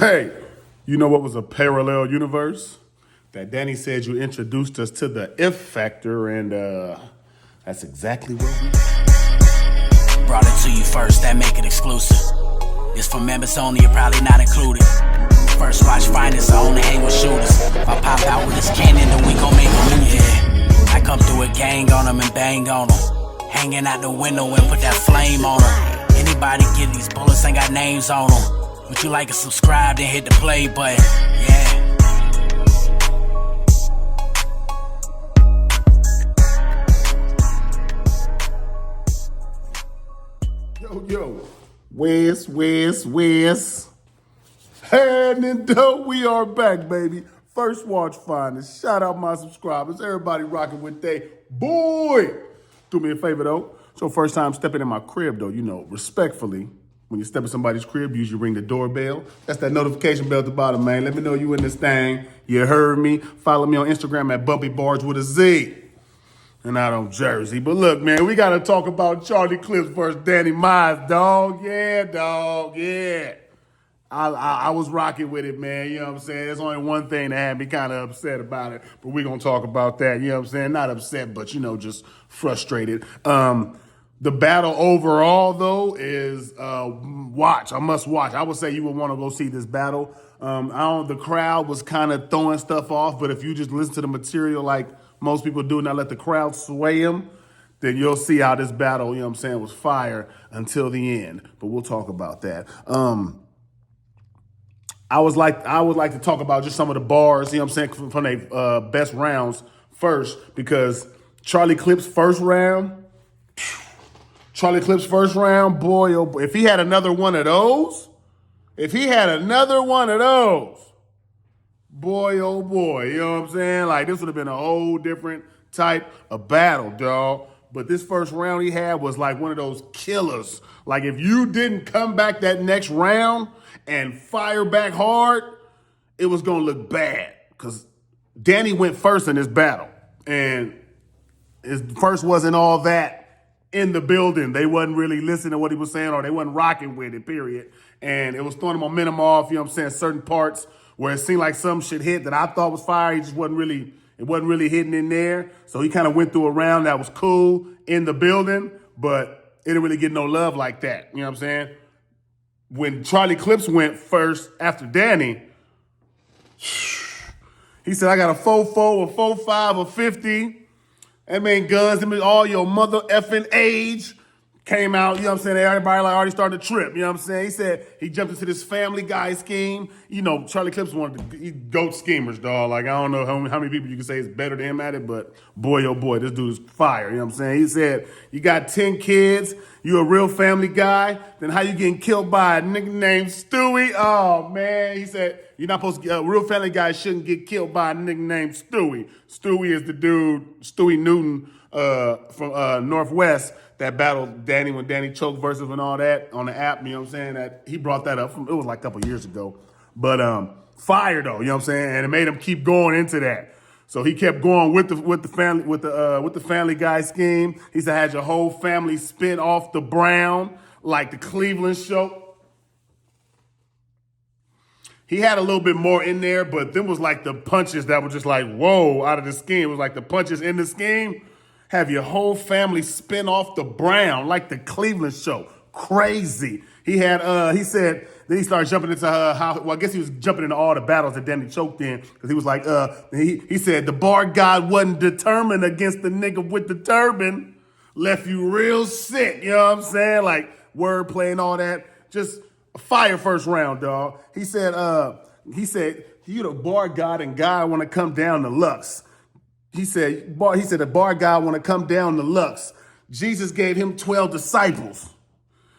Hey, you know what was a parallel universe? That Danny said you introduced us to the if factor, and that's exactly what we Brought it to you first, that make it exclusive. It's for members only, you're probably not included. First watch finest, I only hang with shooters. If I pop out with this cannon, then we gon' make a movie. I come through a gang on them and bang on them. Hanging out the window and put that flame on them. Anybody get these bullets ain't got names on them. Would you like to subscribe, then hit the play button? Yeah. Yo, Wes. And then we are back, baby. First watch finest. Shout out my subscribers. Everybody rocking with they boy. Do me a favor though. So first time stepping in my crib though, respectfully. When you step in somebody's crib, usually ring the doorbell. That's that notification bell at the bottom, man. Let me know you in this thing. You heard me. Follow me on Instagram at Barz with a Z. And out on Jersey. But look, man, we got to talk about Charlie Clips versus Danny Mize, dog. Yeah, dog. Yeah. I was rocking with it, man. You know what I'm saying? There's only one thing that had me kind of upset about it. But we're going to talk about that. You know what I'm saying? Not upset, but, just frustrated. The battle overall, though, is watch. I must watch. I would say you would want to go see this battle. The crowd was kind of throwing stuff off, but if you just listen to the material like most people do, not let the crowd sway them, then you'll see how this battle, was fire until the end. But we'll talk about that. I would like to talk about just some of the bars, from their best rounds first, because Charlie Clips' first round, boy, oh boy, if he had another one of those, boy, oh boy, you know what I'm saying? Like, this would have been a whole different type of battle, dog. But this first round he had was like one of those killers. Like, if you didn't come back that next round and fire back hard, it was going to look bad. Because Danny went first in this battle. And his first wasn't all that in the building. They wasn't really listening to what he was saying, or they wasn't rocking with it, period. And it was throwing the momentum off, certain parts where it seemed like some shit hit that I thought was fire. He just wasn't really hitting in there. So he kind of went through a round that was cool in the building, but it didn't really get no love like that. You know what I'm saying? When Charlie Clips went first after Danny, he said, I got a 4-4, a 4-5, a 50. That mean guns, all your mother effing age came out, everybody already started to trip, He said he jumped into this Family Guy scheme. Charlie Clips wanted to goat schemers, dog. Like, I don't know how many people you can say is better than him at it, but boy, oh boy, this dude's fire, He said, you got 10 kids, you a real family guy, then how you getting killed by a nigga named Stewie? Oh, man, he said, you're not supposed to, real family guys shouldn't get killed by a nigga named Stewie. Stewie is the dude, Stewie Newton from Northwest, that battled Danny when Danny choked versus and all that on the app, that he brought that up it was like a couple years ago. But fire though, and it made him keep going into that. So he kept going with the Family Guy scheme. He said had your whole family spin off the Brown, like the Cleveland show. He had a little bit more in there, but then was like the punches that were just like, whoa, out of the scheme. It was like the punches in the scheme. Have your whole family spin off the Brown, like the Cleveland show. Crazy. He said, then he started jumping into I guess he was jumping into all the battles that Danny choked in, because he was like, he said, the bar god wasn't determined against the nigga with the turban. Left you real sick, you know what I'm saying? Like, wordplay and all that. Just a fire first round, dog. He said, you the bar god and guy want to come down to Lux. He said the bar guy want to come down to Lux. Jesus gave him 12 disciples.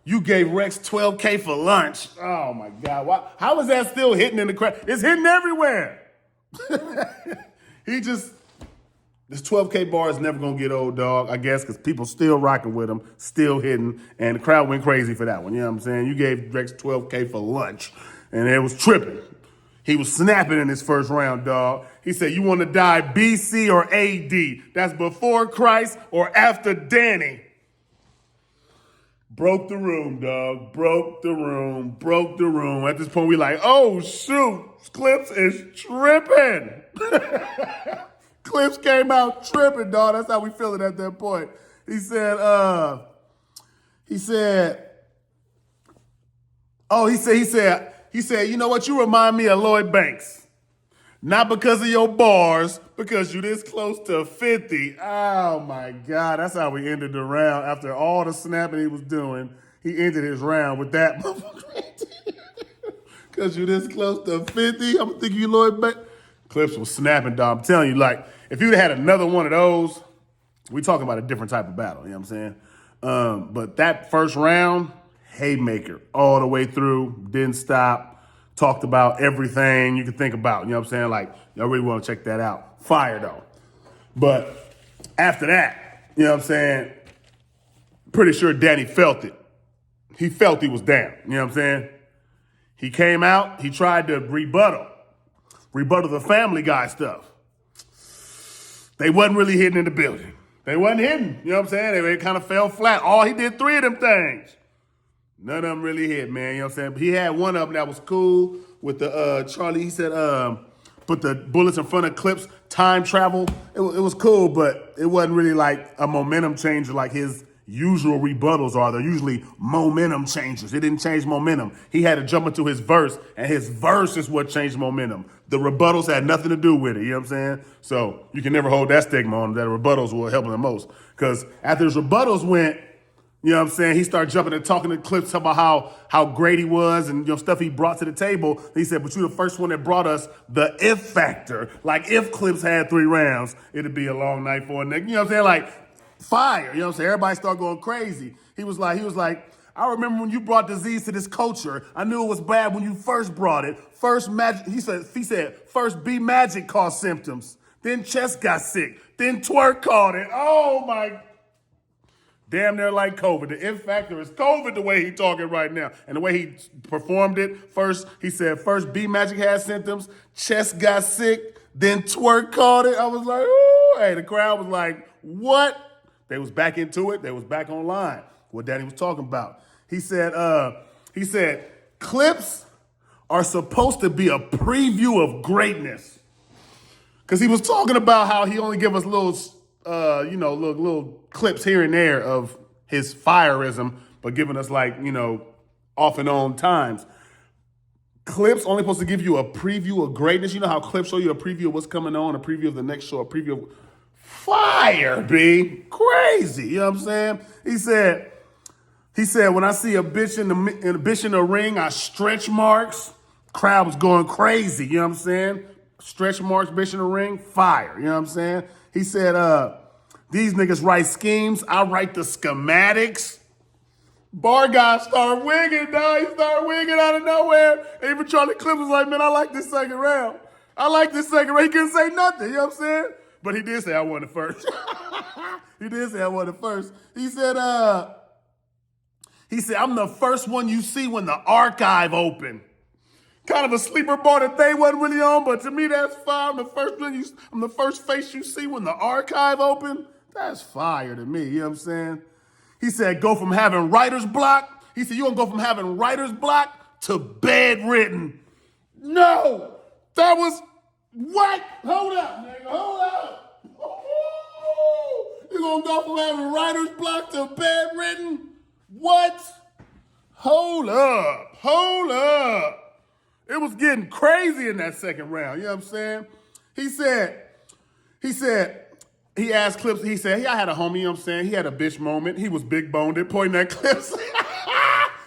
You gave Rex 12K for lunch. Oh my God. How is that still hitting in the crowd? It's hitting everywhere. This 12K bar is never going to get old, dog, I guess, because people still rocking with him, still hitting, and the crowd went crazy for that one. You know what I'm saying? You gave Rex 12K for lunch, and it was tripping. He was snapping in his first round, dog. He said, you want to die BC or AD? That's before Christ or after Danny. Broke the room, dog. Broke the room. Broke the room. At this point, we like, oh, shoot. Clips is tripping. Clips came out tripping, dog. That's how we feeling at that point. He said, you know what? You remind me of Lloyd Banks. Not because of your bars, because you this close to 50. Oh my God, that's how we ended the round. After all the snapping he was doing, he ended his round with that. Because you this close to 50, I'm thinking you Lloyd Banks. Clips was snapping, dog. I'm telling you, like, if you'd had another one of those, we talking about a different type of battle, you know what I'm saying? But that first round, haymaker all the way through, didn't stop. Talked about everything you could think about. You know what I'm saying? Like, y'all really want to check that out. Fire, though. But after that, you know what I'm saying? Pretty sure Danny felt it. He felt he was down. You know what I'm saying? He came out. He tried to rebuttal the Family Guy stuff. They wasn't really hitting in the building. They wasn't hitting. You know what I'm saying? They kind of fell flat. He did 3 of them things. None of them really hit, man. You know what I'm saying? But he had one of them that was cool with the Charlie. He said, put the bullets in front of Clips, time travel. It was cool, but it wasn't really like a momentum changer like his usual rebuttals are. They're usually momentum changers. It didn't change momentum. He had to jump into his verse, and his verse is what changed momentum. The rebuttals had nothing to do with it. You know what I'm saying? So you can never hold that stigma on him, that rebuttals will help him the most. Because after his rebuttals went, you know what I'm saying? He started jumping and talking to Clips about how great he was and stuff he brought to the table. He said, but you're the first one that brought us the if factor. Like if Clips had 3 rounds, it'd be a long night for a nigga. You know what I'm saying? Like fire. You know what I'm saying? Everybody started going crazy. He was like, I remember when you brought disease to this culture. I knew it was bad when you first brought it. First magic, he said, first B Magic caused symptoms. Then Chess got sick. Then Twerk caught it. Oh my damn near like COVID. The if factor is COVID the way he talking right now. And the way he performed it, he said first B Magic had symptoms, Chess got sick, then Twerk caught it. I was like, ooh. Hey, the crowd was like, what? They was back into it. They was back online. What Danny was talking about. He said, clips are supposed to be a preview of greatness. Because he was talking about how he only give us little clips here and there of his fireism, but giving us off and on times. Clips only supposed to give you a preview of greatness. You know how clips show you a preview of what's coming on, a preview of the next show, a preview of fire, B. Crazy. You know what I'm saying? He said, when I see a bitch in the ring, I stretch marks. Crowd was going crazy. You know what I'm saying? Stretch marks, bitch in the ring, fire. You know what I'm saying? He said, these niggas write schemes. I write the schematics. Bar guy started wigging, dog. He started wigging out of nowhere. Even Charlie Clips was like, man, I like this second round. He couldn't say nothing, you know what I'm saying? But he did say I won it first. He said, I'm the first one you see when the archive open. Kind of a sleeper bar that they wasn't really on, but to me that's fire. I'm the first face you see when the archive open. That's fire to me, you know what I'm saying? He said, go from having writer's block. He said, you gonna go from having writer's block to bedridden. No, that was what? Hold up, nigga, hold up. You gonna go from having writer's block to bedridden? What? Hold up. It was getting crazy in that second round, you know what I'm saying? He asked Clips, he said, I had a homie, you know what I'm saying? He had a bitch moment. He was big boned it, pointing at Clips.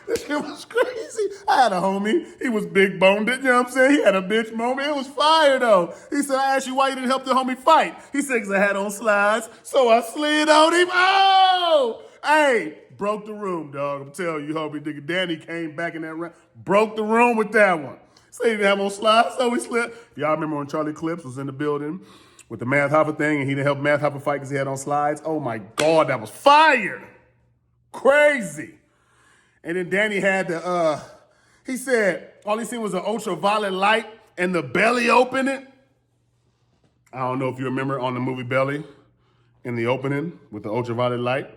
This shit was crazy. I had a homie. He was big boned it, you know what I'm saying? He had a bitch moment. It was fire, though. He said, I asked you why you didn't help the homie fight. He said, because I had on slides, so I slid on him. Oh! Hey, broke the room, dog. I'm telling you, homie, nigga. Danny came back in that round. Broke the room with that one. So he didn't have on slides, so he slid. Y'all remember when Charlie Clips was in the building with the Math Hopper thing, and he didn't help Math Hopper fight because he had on slides? Oh, my God, that was fire. Crazy. And then Danny had he said, all he seen was an ultraviolet light and the belly opening. I don't know if you remember on the movie Belly in the opening with the ultraviolet light,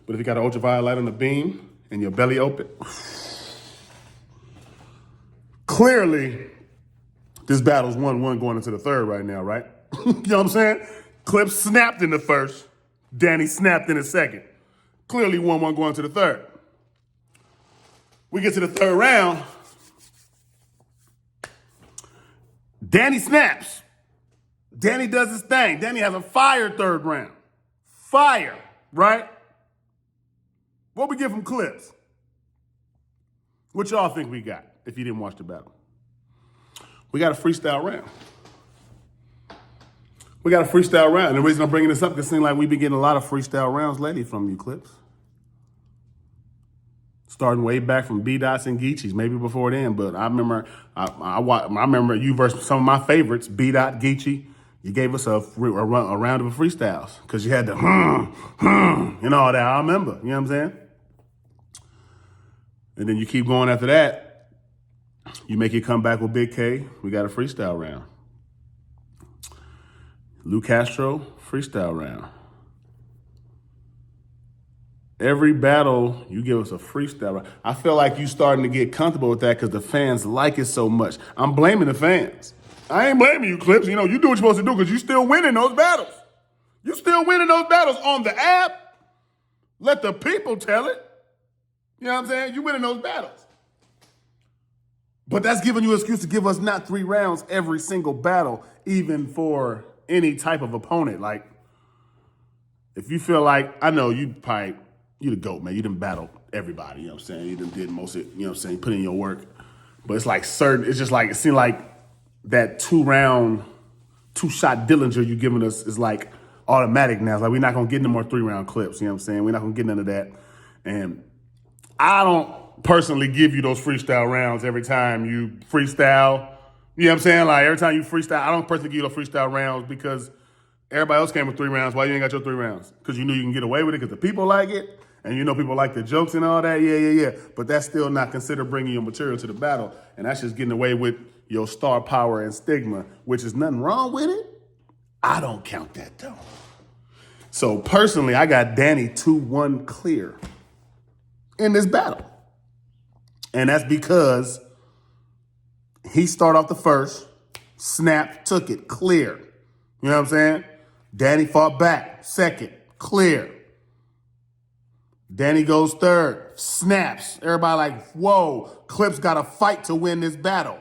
but if you got an ultraviolet light on the beam and your belly open. Clearly, this battle's 1-1 going into the third right now, right? You know what I'm saying? Clips snapped in the first. Danny snapped in the second. Clearly 1-1 going to the third. We get to the third round. Danny snaps. Danny does his thing. Danny has a fire third round. Fire, right? What we get from Clips? What y'all think we got if you didn't watch the battle? We got a freestyle round. We got a freestyle round. And the reason I'm bringing this up, because it seems like we've been getting a lot of freestyle rounds lately from you, Clips. Starting way back from B-Dots and Geechees, maybe before then, but I remember I remember you versus some of my favorites, B-Dot, Geechee. You gave us a round of freestyles because you had the and all that. I remember, you know what I'm saying? And then you keep going after that. You make it come back with Big K. We got a freestyle round. Lou Castro, freestyle round. Every battle, you give us a freestyle round. I feel like you starting to get comfortable with that because the fans like it so much. I'm blaming the fans. I ain't blaming you, Clips. You know, you do what you're supposed to do because you still winning those battles. You still winning those battles on the app. Let the people tell it. You know what I'm saying? You winning those battles. But that's giving you an excuse to give us not 3 rounds every single battle, even for any type of opponent. Like, if you feel like, I know you the GOAT, man. You done battled everybody, you know what I'm saying? You done did most of it, you know what I'm saying? Put in your work. But it's like it's just like, it seemed like that 2-shot Dillinger you giving us is like automatic now. It's like, we're not going to get no more 3-round clips, you know what I'm saying? We're not going to get none of that. And I don't personally give you those freestyle rounds every time you freestyle. You know what I'm saying? Like, every time you freestyle, I don't personally give you those freestyle rounds because everybody else came with 3 rounds. Why you ain't got your 3 rounds? Because you knew you can get away with it because the people like it. And you know people like the jokes and all that. Yeah. But that's still not considered bringing your material to the battle. And that's just getting away with your star power and stigma, which is nothing wrong with it. I don't count that, though. So, personally, I got Danny 2-1 clear in this battle. And that's because he started off the first, snapped, took it, clear. You know what I'm saying? Danny fought back, second, clear. Danny goes third, snaps. Everybody like, whoa, Clips got to fight to win this battle.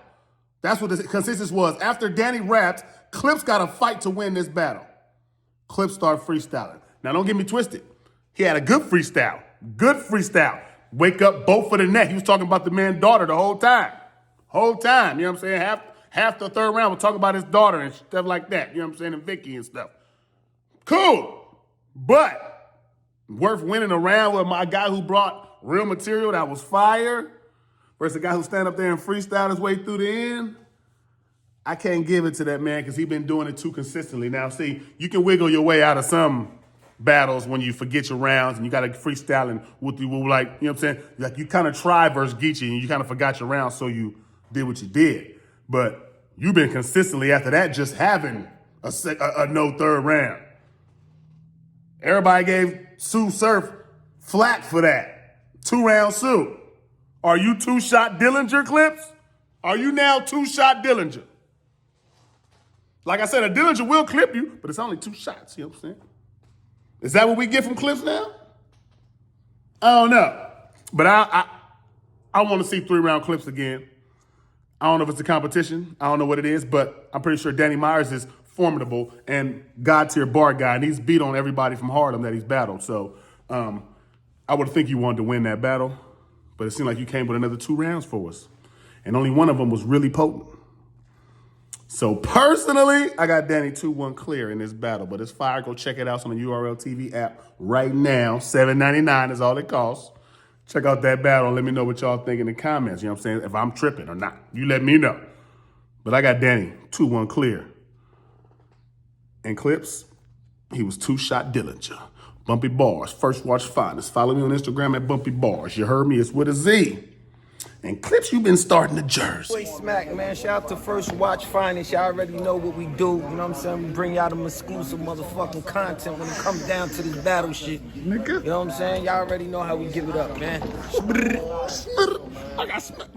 That's what the consensus was. After Danny rapped, Clips got to fight to win this battle. Clips started freestyling. Now, don't get me twisted. He had a good freestyle. Good freestyle. Wake up both for the neck. He was talking about the man's daughter the whole time. Whole time, you know what I'm saying? Half the third round, we're talking about his daughter and stuff like that. You know what I'm saying? And Vicky and stuff. Cool. But worth winning a round with my guy who brought real material that was fire versus a guy who stand up there and freestyle his way through the end. I can't give it to that man because he's been doing it too consistently. Now, see, you can wiggle your way out of some battles when you forget your rounds and you got to freestyle and like, you know what I'm saying? Like, you kind of tried versus Geechee and you kind of forgot your rounds, so you did what you did. But you've been consistently after that just having a no third round. Everybody gave Sue Surf flack for that. 2-round Sue. Are you 2-shot Dillinger, Clips? Are you now 2-shot Dillinger? Like I said, a Dillinger will clip you, but it's only 2 shots, you know what I'm saying? Is that what we get from Clips now? I don't know. But I want to see 3-round Clips again. I don't know if it's a competition. I don't know what it is, but I'm pretty sure Danny Myers is formidable and God-tier bar guy, and he's beat on everybody from Harlem that he's battled. So I would think you wanted to win that battle, but it seemed like you came with another 2 rounds for us, and only one of them was really potent. So personally, I got Danny 2-1 clear in this battle, but it's fire. Go check it out on the URL TV app right now. $7.99 is all it costs. Check out that battle and let me know what y'all think in the comments. You know what I'm saying? If I'm tripping or not, you let me know. But I got Danny 2-1 clear. And Clips, he was 2-shot Dillinger. Bumpy Barz, first watch finest. Follow me on Instagram at Bumpy Barz. You heard me? It's with a Z. and clips you've been starting to jersey. Boy Smack, man. Shout out to First Watch Finest. Y'all already know what we do. You know what I'm saying? We bring y'all them exclusive motherfucking content when it comes down to this battle shit. Nigga. You know what I'm saying? Y'all already know how we give it up, man. I got smacked.